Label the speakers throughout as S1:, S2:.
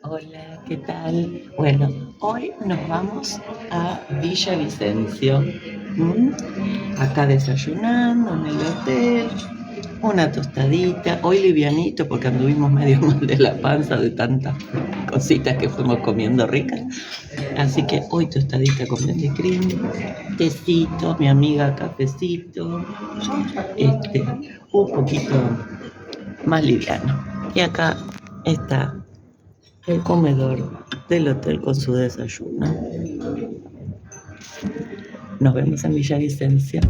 S1: Hola, ¿qué tal? Bueno, hoy nos vamos a Villavicencio. ¿M? Acá desayunando en el hotel, una tostadita, hoy livianito porque anduvimos medio mal de la panza de tantas cositas que fuimos comiendo ricas. Así que hoy tostadita con cream, tecito, mi amiga cafecito, este, un poquito más liviano. Y acá está el comedor del hotel con su desayuno. Nos vemos en Villavicencio.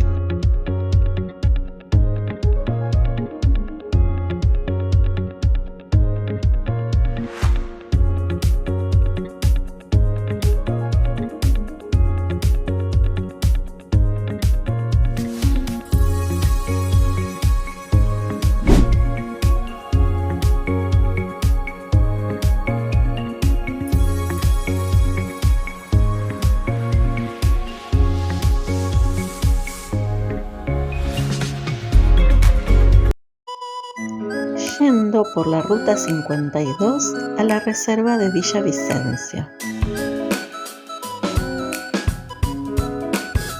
S1: Yendo por la ruta 52 a la reserva de Villavicencio.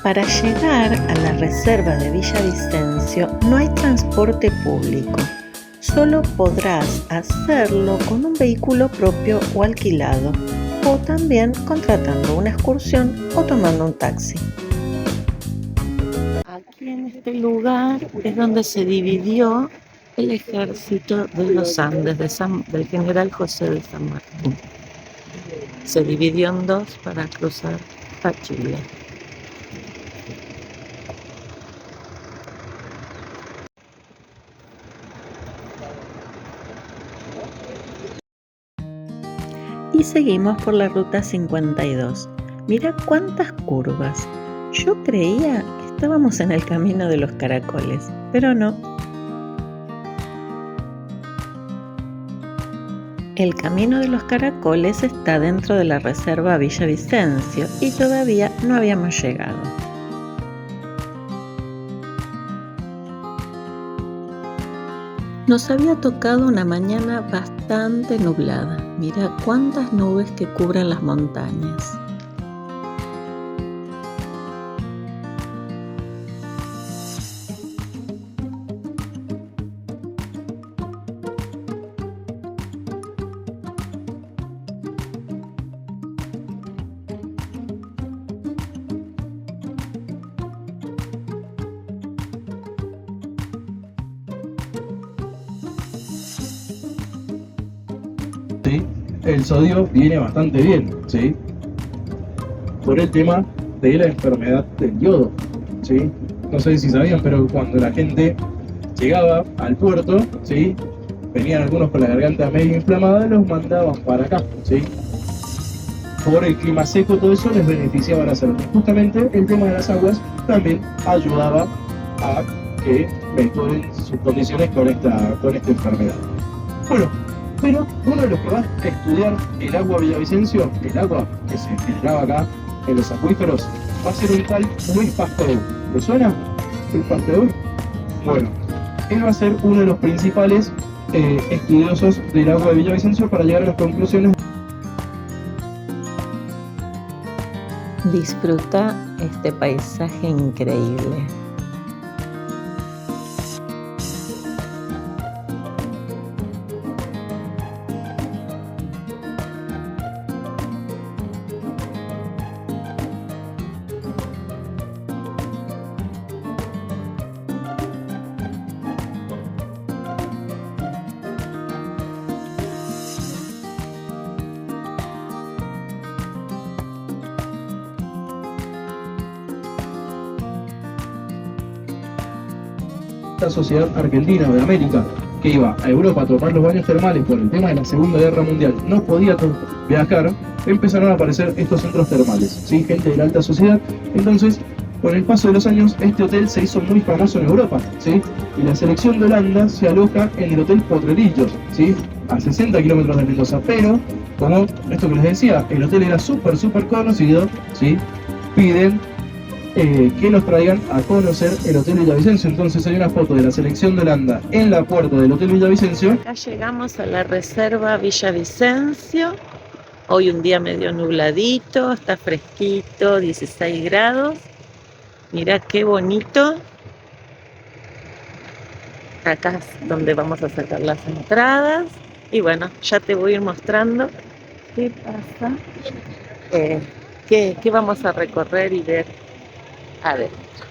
S1: Para llegar a la reserva de Villavicencio no hay transporte público, solo podrás hacerlo con un vehículo propio o alquilado, o también contratando una excursión o tomando un taxi. Aquí en este lugar es donde se dividió el ejército de los Andes del general José de San Martín. Se dividió en dos para cruzar a Chile. Y seguimos por la ruta 52. Mira cuántas curvas. Yo creía que estábamos en el camino de los caracoles, pero no. El camino de los caracoles está dentro de la reserva Villavicencio y todavía no habíamos llegado. Nos había tocado una mañana bastante nublada. Mira cuántas nubes que cubren las montañas.
S2: ¿Sí? El sodio viene bastante bien, ¿sí? Por el tema de la enfermedad del yodo, ¿sí? No sé si sabían, pero cuando la gente llegaba al puerto, ¿sí? Venían algunos con la garganta medio inflamada, los mandaban para acá, ¿sí? Por el clima seco, todo eso les beneficiaba la salud. Justamente el tema de las aguas también ayudaba a que mejoren sus condiciones con esta enfermedad. Bueno, pero uno de los que va a estudiar el agua Villavicencio, el agua que se generaba acá en los acuíferos, va a ser un tal Luis Pasteur. ¿Le suena? Luis Pasteur. Bueno, él va a ser uno de los principales estudiosos del agua de Villavicencio para llegar a las conclusiones.
S1: Disfruta este paisaje increíble.
S2: Esta sociedad argentina de América que iba a Europa a tomar los baños termales por el tema de la Segunda Guerra Mundial no podía viajar, empezaron a aparecer estos centros termales, ¿sí? Gente de la alta sociedad. Entonces, con el paso de los años, este hotel se hizo muy famoso en Europa, ¿sí? Y la selección de Holanda se aloja en el Hotel Potrerillos, ¿sí? A 60 kilómetros de Mendoza. Pero, como esto que les decía, el hotel era súper conocido, ¿sí? Piden que nos traigan a conocer el Hotel Villavicencio. Entonces hay una foto de la selección de Holanda en la puerta del Hotel Villavicencio.
S1: Acá llegamos a la reserva Villavicencio. Hoy un día medio nubladito, está fresquito, 16 grados. Mirá qué bonito. Acá es donde vamos a sacar las entradas. Y bueno, ya te voy a ir mostrando qué pasa, qué vamos a recorrer y ver adentro.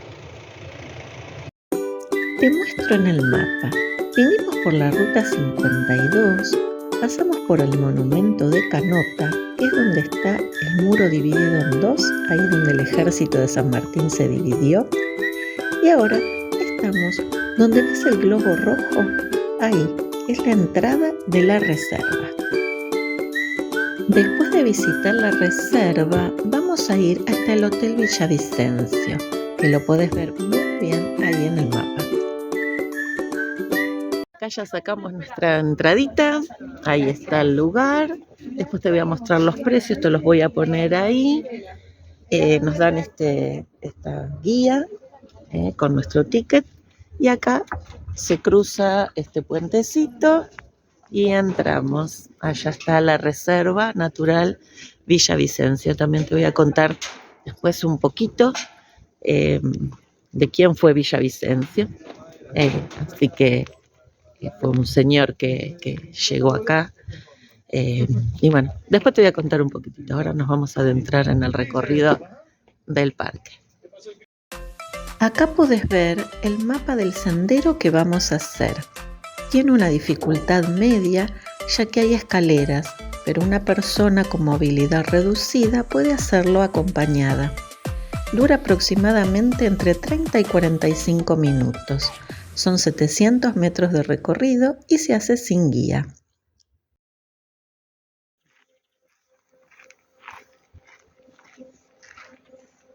S1: Te muestro en el mapa. Vinimos por la ruta 52, pasamos por el monumento de Canota, que es donde está el muro dividido en dos, ahí donde el ejército de San Martín se dividió. Y ahora estamos donde ves el globo rojo, ahí es la entrada de la reserva. Después de visitar la reserva, vamos a ir hasta el Hotel Villavicencio, que lo podés ver muy bien ahí en el mapa. Acá ya sacamos nuestra entradita, ahí está el lugar. Después te voy a mostrar los precios, te los voy a poner ahí. Nos dan esta guía con nuestro ticket y acá se cruza este puentecito y entramos. Allá está la Reserva Natural Villavicencio. También te voy a contar después un poquito de quién fue Villavicencio. Así que fue un señor que llegó acá. Y bueno, después te voy a contar un poquitito. Ahora nos vamos a adentrar en el recorrido del parque. Acá podés ver el mapa del sendero que vamos a hacer. Tiene una dificultad media ya que hay escaleras, pero una persona con movilidad reducida puede hacerlo acompañada. Dura aproximadamente entre 30 y 45 minutos. Son 700 metros de recorrido y se hace sin guía.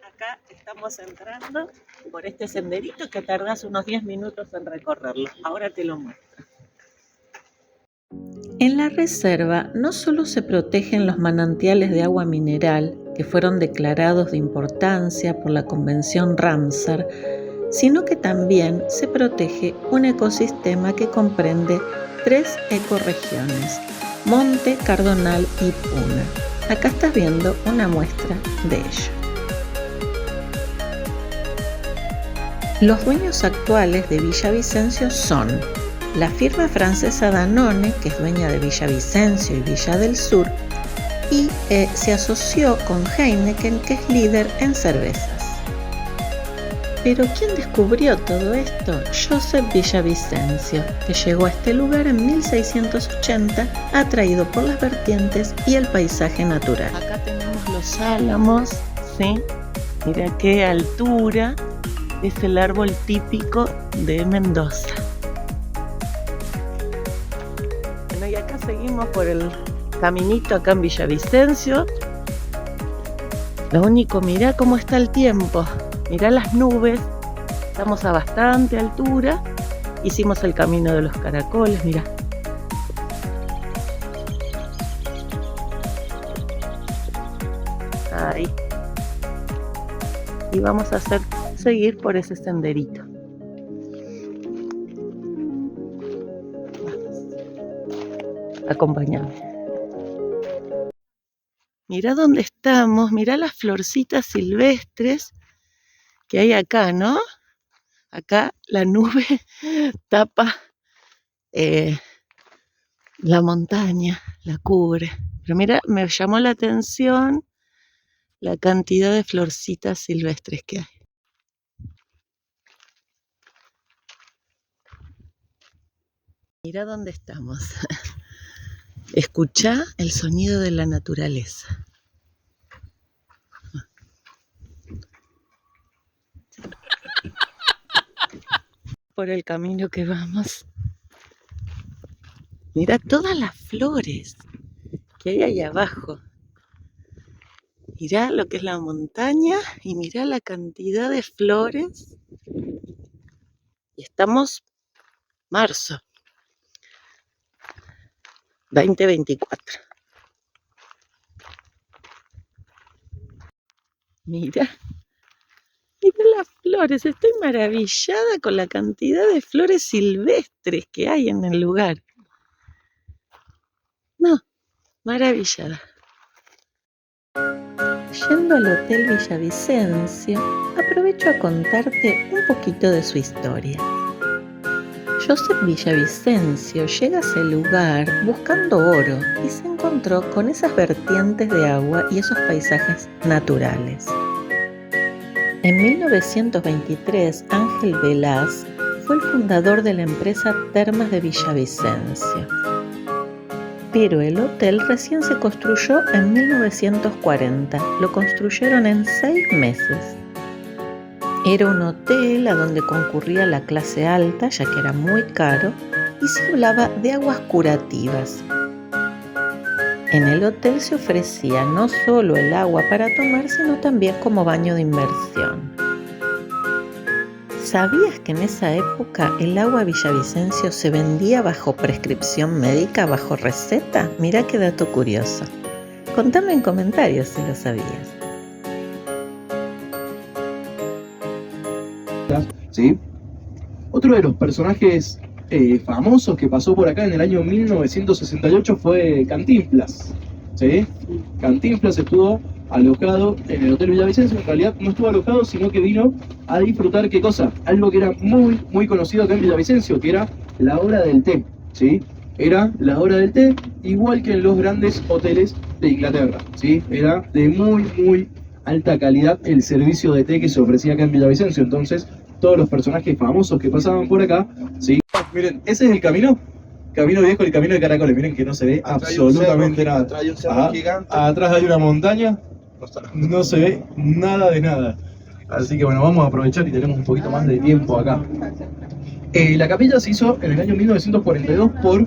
S1: Acá estamos entrando por este senderito que tardás unos 10 minutos en recorrerlo. Ahora te lo muestro. En la reserva no solo se protegen los manantiales de agua mineral que fueron declarados de importancia por la Convención Ramsar, sino que también se protege un ecosistema que comprende 3 ecorregiones: Monte, Cardonal y Puna. Acá estás viendo una muestra de ello. Los dueños actuales de Villavicencio son la firma francesa Danone, que es dueña de Villavicencio y Villa del Sur, y se asoció con Heineken, que es líder en cervezas. Pero ¿quién descubrió todo esto? Joseph Villavicencio, que llegó a este lugar en 1680, atraído por las vertientes y el paisaje natural. Acá tenemos los álamos, ¿sí? Mira qué altura, es el árbol típico de Mendoza. Bueno, y acá seguimos por el caminito acá en Villavicencio. Lo único, mirá cómo está el tiempo. Mirá las nubes, estamos a bastante altura. Hicimos el camino de los caracoles, mirá. Ahí. Y vamos a seguir por ese senderito. Acompáñame. Mirá dónde estamos, mirá las florcitas silvestres que hay acá, ¿no? Acá la nube tapa la montaña, la cubre. Pero mira, me llamó la atención la cantidad de florcitas silvestres que hay. Mira dónde estamos. Escuchá el sonido de la naturaleza. Por el camino que vamos. Mira todas las flores que hay ahí abajo. Mirá lo que es la montaña y mirá la cantidad de flores. Y estamos marzo 2024. Mira Mirá las flores, estoy maravillada con la cantidad de flores silvestres que hay en el lugar. No, maravillada. Yendo al Hotel Villavicencio, aprovecho a contarte un poquito de su historia. Joseph Villavicencio llega a ese lugar buscando oro y se encontró con esas vertientes de agua y esos paisajes naturales. En 1923, Ángel Velaz fue el fundador de la empresa Termas de Villavicencio. Pero el hotel recién se construyó en 1940. Lo construyeron en 6 meses. Era un hotel a donde concurría la clase alta, ya que era muy caro, y se hablaba de aguas curativas. En el hotel se ofrecía no solo el agua para tomar, sino también como baño de inmersión. ¿Sabías que en esa época el agua Villavicencio se vendía bajo prescripción médica, bajo receta? Mirá qué dato curioso. Contame en comentarios si lo sabías.
S2: ¿Sí? Otro de los personajes famosos que pasó por acá en el año 1968 fue Cantinflas. ¿Sí? Cantinflas estuvo alojado en el Hotel Villavicencio. En realidad no estuvo alojado, sino que vino a disfrutar, ¿qué cosa? Algo que era muy, muy conocido acá en Villavicencio, que era la hora del té. ¿Sí? Era la hora del té, igual que en los grandes hoteles de Inglaterra. ¿Sí? Era de muy, muy alta calidad el servicio de té que se ofrecía acá en Villavicencio. Entonces, todos los personajes famosos que pasaban por acá, ¿sí? Miren, ese es el camino viejo, el camino de Caracoles. Miren que no se ve absolutamente nada.
S3: Atrás hay un cerro gigante.
S2: Atrás hay una montaña, no se ve nada de nada. Así que bueno, vamos a aprovechar y tenemos un poquito más de tiempo acá. La capilla se hizo en el año 1942 por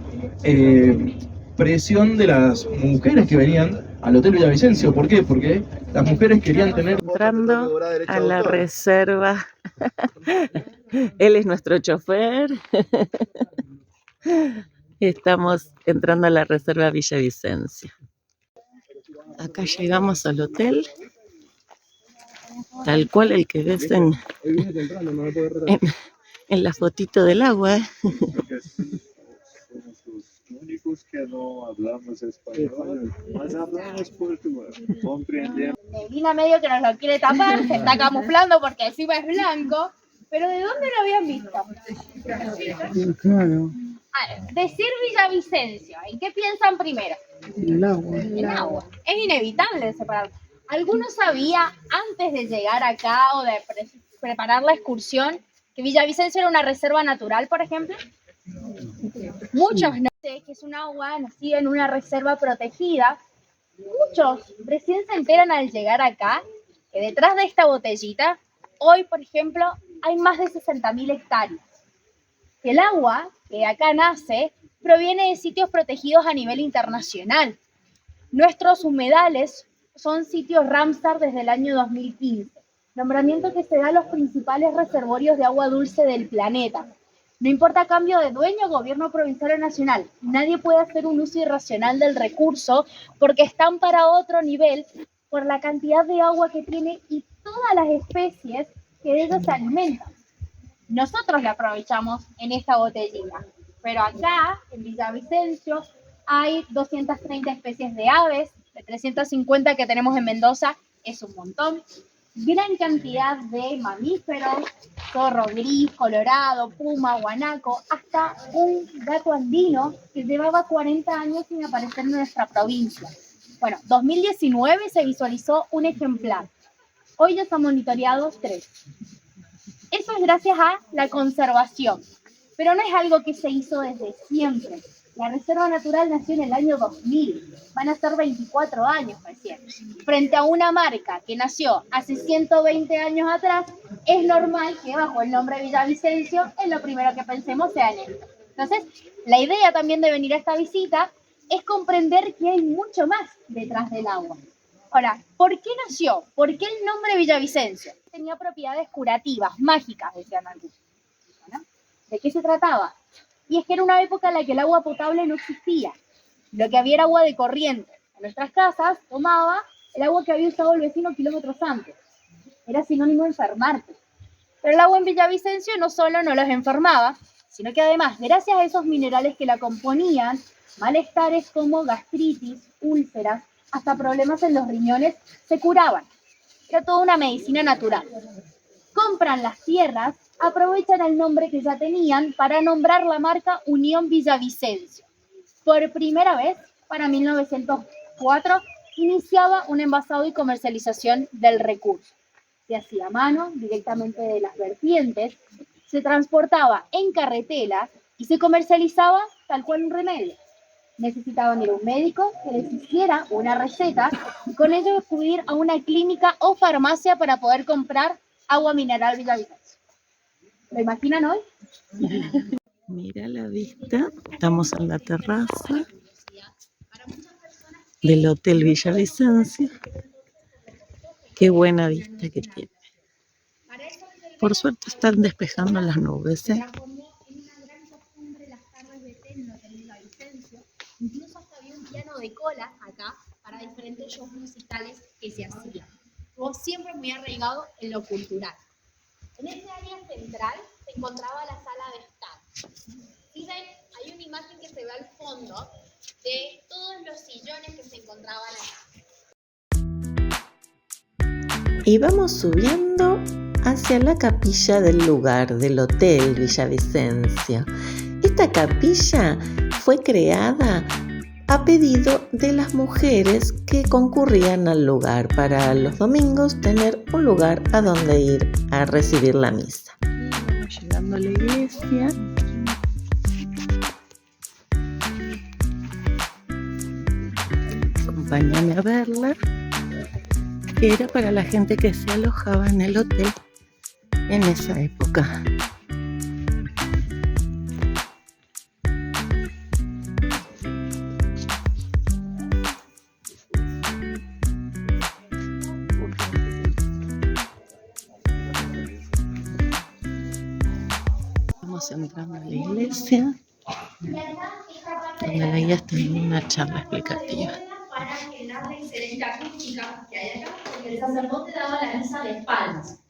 S2: presión de las mujeres que venían al Hotel Villavicencio. ¿Por qué? Porque las mujeres querían tener...
S1: Entrando a la reserva. Él es nuestro chofer. Estamos entrando a la reserva Villavicencio. Acá llegamos al hotel, tal cual el que ves en la fotito del agua.
S3: Únicos que no hablamos español, mas hablamos portugués. Comprendemos.
S4: Medina medio que nos lo quiere tapar, se está camuflando porque encima es blanco, pero ¿de dónde lo habían visto?
S5: Claro,
S4: Decir Villavicencio, ¿en qué piensan primero?
S5: el agua.
S4: En agua. Es inevitable separar. ¿Alguno sabía antes de llegar acá o de preparar la excursión que Villavicencio era una reserva natural, por ejemplo? Muchos no sé que es un agua nacida en una reserva protegida. Muchos recién se enteran al llegar acá que detrás de esta botellita, hoy, por ejemplo, hay más de 60.000 hectáreas. Que el agua que acá nace proviene de sitios protegidos a nivel internacional. Nuestros humedales son sitios Ramsar desde el año 2015, nombramiento que se da a los principales reservorios de agua dulce del planeta. No importa cambio de dueño, gobierno provincial o nacional, nadie puede hacer un uso irracional del recurso porque están para otro nivel por la cantidad de agua que tiene y todas las especies que de ellos se alimentan. Nosotros la aprovechamos en esta botellita, pero acá en Villavicencio hay 230 especies de aves, de 350 que tenemos en Mendoza es un montón, gran cantidad de mamíferos, zorro gris, colorado, puma, guanaco, hasta un gato andino que llevaba 40 años sin aparecer en nuestra provincia. Bueno, 2019 se visualizó un ejemplar. Hoy ya se han monitoreado 3. Eso es gracias a la conservación, pero no es algo que se hizo desde siempre. La Reserva Natural nació en el año 2000, van a ser 24 años recién. Frente a una marca que nació hace 120 años atrás, es normal que bajo el nombre Villavicencio, en lo primero que pensemos sea en esto. Entonces, la idea también de venir a esta visita es comprender que hay mucho más detrás del agua. Ahora, ¿por qué nació? ¿Por qué el nombre Villavicencio? Tenía propiedades curativas, mágicas, decían algunos. ¿Bueno? ¿De qué se trataba? Y es que era una época en la que el agua potable no existía. Lo que había era agua de corriente. En nuestras casas tomaba el agua que había usado el vecino kilómetros antes. era sinónimo de enfermarte. Pero el agua en Villavicencio no solo no los enfermaba, sino que además, gracias a esos minerales que la componían, malestares como gastritis, úlceras, hasta problemas en los riñones se curaban. Era toda una medicina natural. Compran las tierras, aprovechan el nombre que ya tenían para nombrar la marca Unión Villavicencio. Por primera vez, para 1904, iniciaba un envasado y comercialización del recurso. Se hacía a mano, directamente de las vertientes, se transportaba en carretelas y se comercializaba tal cual un remedio. Necesitaban ir a un médico que les hiciera una receta y con ello acudir a una clínica o farmacia para poder comprar agua mineral Villavicencio. ¿Lo imaginan hoy?
S1: Mira la vista, estamos en la terraza del Hotel Villavicencio. Qué buena vista que tiene. Por suerte están despejando las nubes, ¿eh?
S4: Incluso hasta había un piano de cola acá para diferentes shows musicales que se hacían. Estuvo siempre muy arraigado en lo cultural. En ese área central se encontraba la sala de estar. ¿Sí ven? Hay una imagen que se ve al fondo de todos los sillones que se encontraban acá.
S1: Y vamos subiendo hacia la capilla del lugar, del Hotel Villavicencio. Esta capilla fue creada a pedido de las mujeres que concurrían al lugar para los domingos tener un lugar a donde ir a recibir la misa. Vamos llegando a la iglesia. Acompáñame a verla. Era para la gente que se alojaba en el hotel en esa época. Estamos entrando a la iglesia, donde la guía está dando una charla explicativa.
S4: Para llenar la excelente acústica que hay acá, porque el sacerdote daba la misa de espaldas.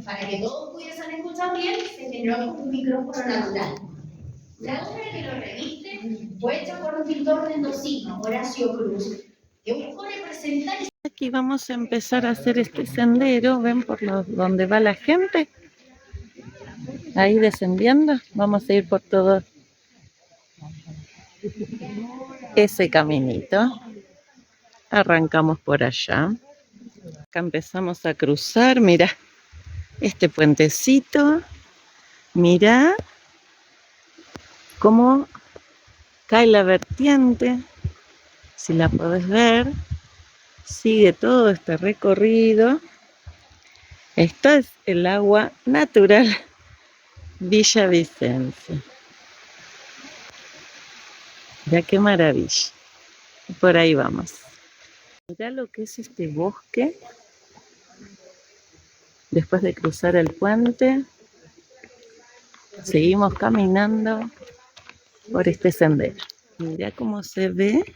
S4: Para que todos pudiesen escuchar bien, se generó un micrófono natural. La obra que lo reviste fue hecha por un pintor mendocino, Horacio Cruz, que buscó representar.
S1: Aquí vamos a empezar a hacer este sendero, ven por donde va la gente, ahí descendiendo, vamos a ir por todo ese caminito. Arrancamos por allá. Acá empezamos a cruzar, mira este puentecito, mira cómo cae la vertiente, si la podés ver, sigue todo este recorrido. Esto es el agua natural Villavicencio. Ya qué maravilla. Por ahí vamos. Mirá lo que es este bosque. Después de cruzar el puente, seguimos caminando por este sendero. Mirá cómo se ve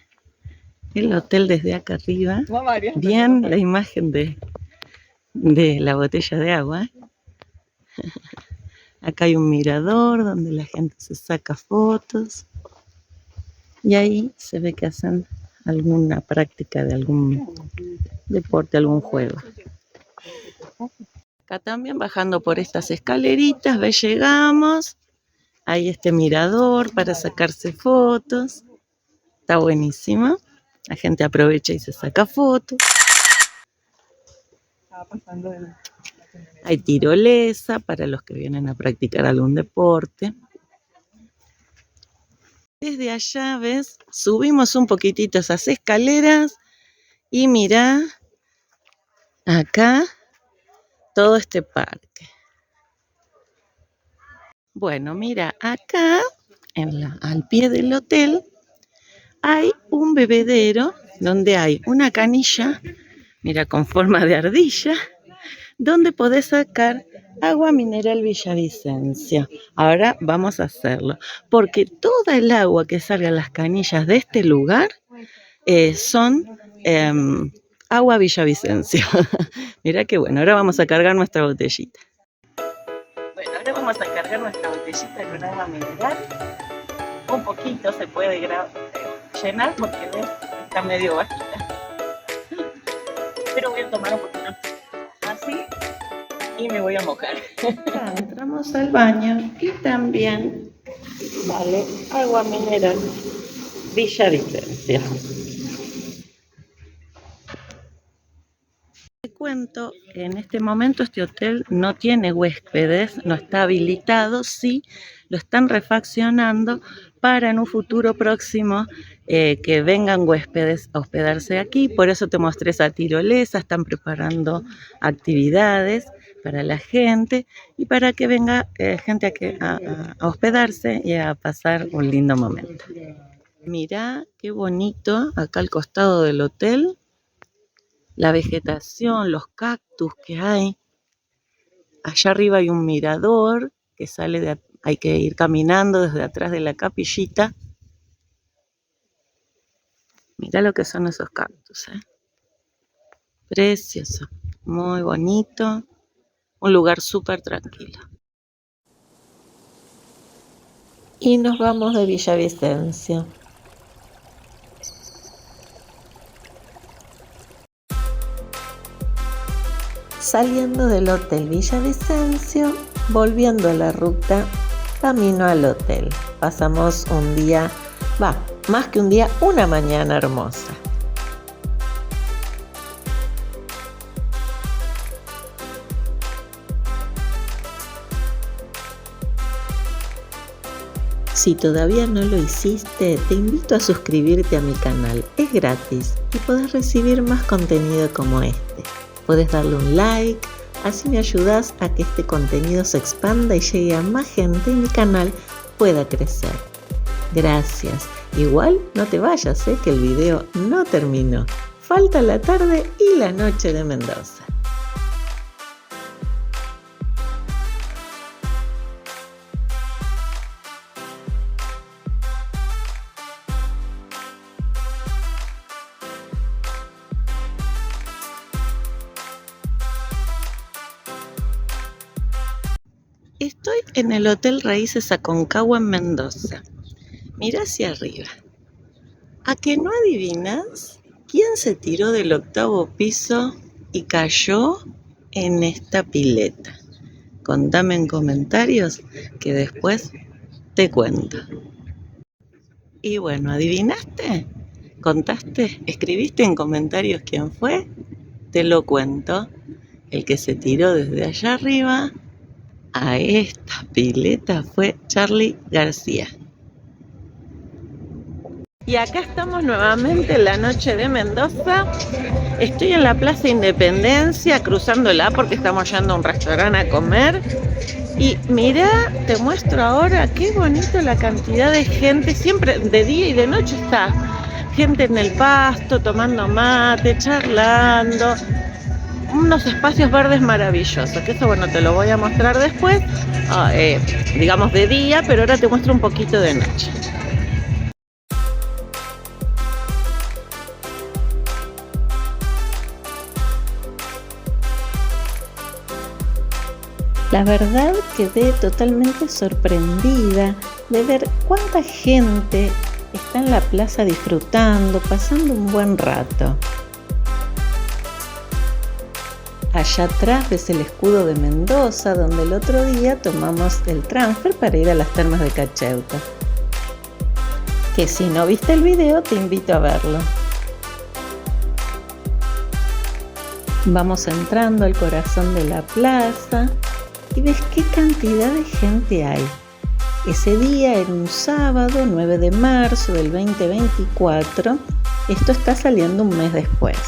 S1: el hotel desde acá arriba. Bien la imagen de la botella de agua. Acá hay un mirador donde la gente se saca fotos. Y ahí se ve que hacen alguna práctica de algún deporte, algún juego. Acá también bajando por estas escaleritas, ve, llegamos. Hay este mirador para sacarse fotos. Está buenísimo. La gente aprovecha y se saca fotos. Hay tirolesa para los que vienen a practicar algún deporte. Desde allá, ¿ves? Subimos un poquitito esas escaleras y mirá acá todo este parque. Bueno, mira, acá al pie del hotel hay un bebedero donde hay una canilla, mira, con forma de ardilla, donde podés sacar agua mineral Villavicencio. Ahora vamos a hacerlo, porque toda el agua que salga a las canillas de este lugar son agua Villavicencio. Mirá qué bueno, ahora vamos a cargar nuestra botellita. Bueno, ahora vamos a cargar nuestra botellita con agua mineral. Un poquito se puede llenar porque ¿ves? Está medio bajita. Pero voy a tomar un poquito así y me voy a mojar. Ya entramos al baño y también vale agua mineral Villavicencio. Te cuento, en este momento este hotel no tiene huéspedes, no está habilitado, sí lo están refaccionando para en un futuro próximo que vengan huéspedes a hospedarse aquí. Por eso te mostré esa tirolesa, están preparando actividades para la gente y para que venga gente a hospedarse y a pasar un lindo momento. Mirá qué bonito acá al costado del hotel, la vegetación, los cactus que hay. Allá arriba hay un mirador que sale hay que ir caminando desde atrás de la capillita. Mirá lo que son esos cactus, Precioso, muy bonito, un lugar súper tranquilo. Y nos vamos de Villavicencio. Saliendo del Hotel Villavicencio, volviendo a la ruta, camino al hotel. Pasamos un día, más que un día, una mañana hermosa. Si todavía no lo hiciste, te invito a suscribirte a mi canal. Es gratis y podés recibir más contenido como este. Podés darle un like, así me ayudás a que este contenido se expanda y llegue a más gente y mi canal pueda crecer. Gracias. Igual no te vayas, que el video no terminó. Falta la tarde y la noche de Mendoza. Estoy en el Hotel Raíces Aconcagua en Mendoza. Mira hacia arriba. ¿A que no adivinas quién se tiró del 8º piso y cayó en esta pileta? Contame en comentarios que después te cuento. Y bueno, ¿adivinaste? ¿Contaste? ¿Escribiste en comentarios quién fue? Te lo cuento. El que se tiró desde allá arriba a esta pileta fue Charly García. Y acá estamos nuevamente en la noche de Mendoza. Estoy en la Plaza Independencia, cruzándola porque estamos yendo a un restaurante a comer. Y mirá, te muestro ahora qué bonito la cantidad de gente. Siempre de día y de noche está gente en el pasto, tomando mate, charlando. Unos espacios verdes maravillosos, que eso bueno te lo voy a mostrar después, digamos de día, pero ahora te muestro un poquito de noche. La verdad quedé totalmente sorprendida de ver cuánta gente está en la plaza disfrutando, pasando un buen rato. Allá atrás ves el escudo de Mendoza, donde el otro día tomamos el transfer para ir a las termas de Cacheuta. Que si no viste el video, te invito a verlo. Vamos entrando al corazón de la plaza y ves qué cantidad de gente hay. Ese día era un sábado, 9 de marzo del 2024. Esto está saliendo un mes después.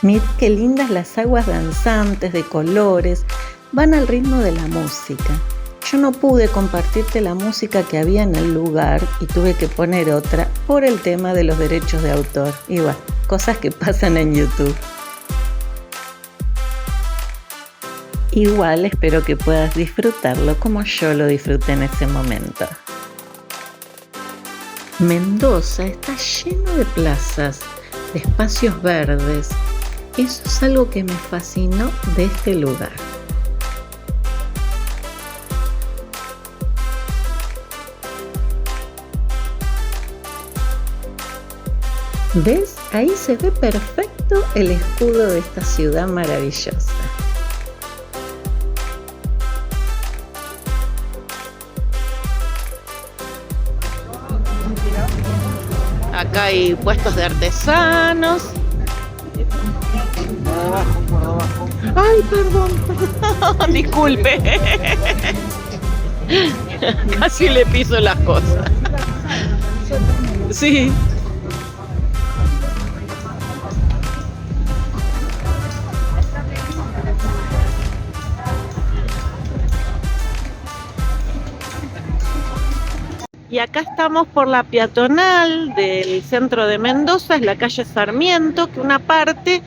S1: Mirá qué lindas las aguas danzantes de colores, van al ritmo de la música. Yo no pude compartirte la música que había en el lugar y tuve que poner otra por el tema de los derechos de autor. Y bueno, cosas que pasan en YouTube. Igual espero que puedas disfrutarlo como yo lo disfruté en ese momento. Mendoza está lleno de plazas, de espacios verdes. Eso es algo que me fascinó de este lugar. ¿Ves? Ahí se ve perfecto el escudo de esta ciudad maravillosa. Acá hay puestos de artesanos. Ay, perdón, disculpe. Casi le piso las cosas. Sí. Y acá estamos por la peatonal del centro de Mendoza, es la calle Sarmiento, que una parte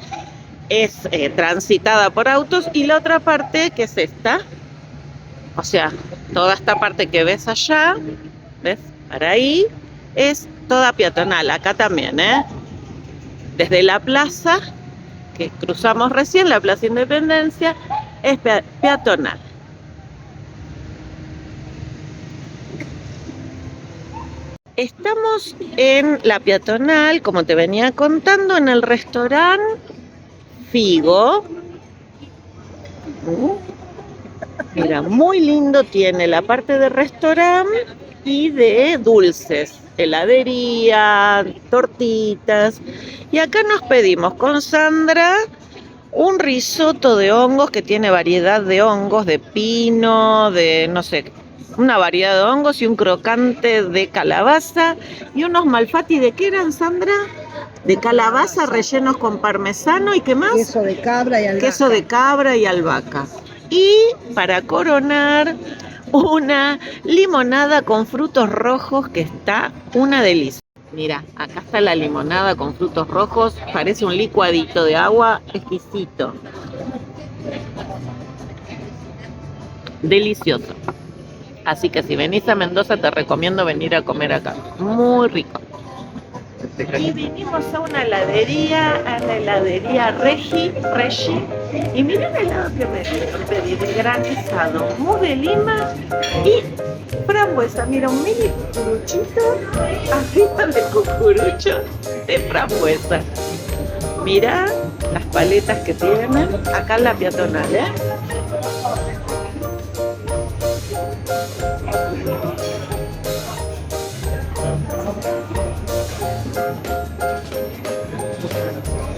S1: es transitada por autos y la otra parte, que es esta, o sea, toda esta parte que ves allá, ¿ves? Para ahí, es toda peatonal, acá también, Desde la plaza, que cruzamos recién, la Plaza Independencia, es peatonal. Estamos en la peatonal, como te venía contando, en el restaurante Figo. Mira, muy lindo, tiene la parte de restaurante y de dulces, heladería, tortitas. Y acá nos pedimos con Sandra un risotto de hongos que tiene variedad de hongos, de pino, de no sé, una variedad de hongos y un crocante de calabaza y unos malfatti. ¿De qué eran, Sandra? De calabaza rellenos con parmesano y ¿qué más?
S5: Queso de cabra y albahaca.
S1: Queso de cabra y albahaca. Y para coronar, una limonada con frutos rojos que está una delicia. Mira, acá está la limonada con frutos rojos, parece un licuadito de agua exquisito. Delicioso. Así que si venís a Mendoza te recomiendo venir a comer acá. Muy rico. Y vinimos a una heladería, a la heladería Regi. Y miren el helado que me pedí, de granizado, mousse de lima y frambuesa. Mira, un mini cucuruchito arriba de cucurucho de frambuesa. Mira las paletas que tienen acá en la peatonal,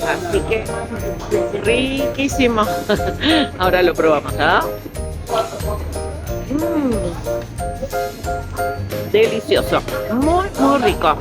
S1: Así que riquísimo. Ahora lo probamos, ¿ah? Delicioso, muy muy rico.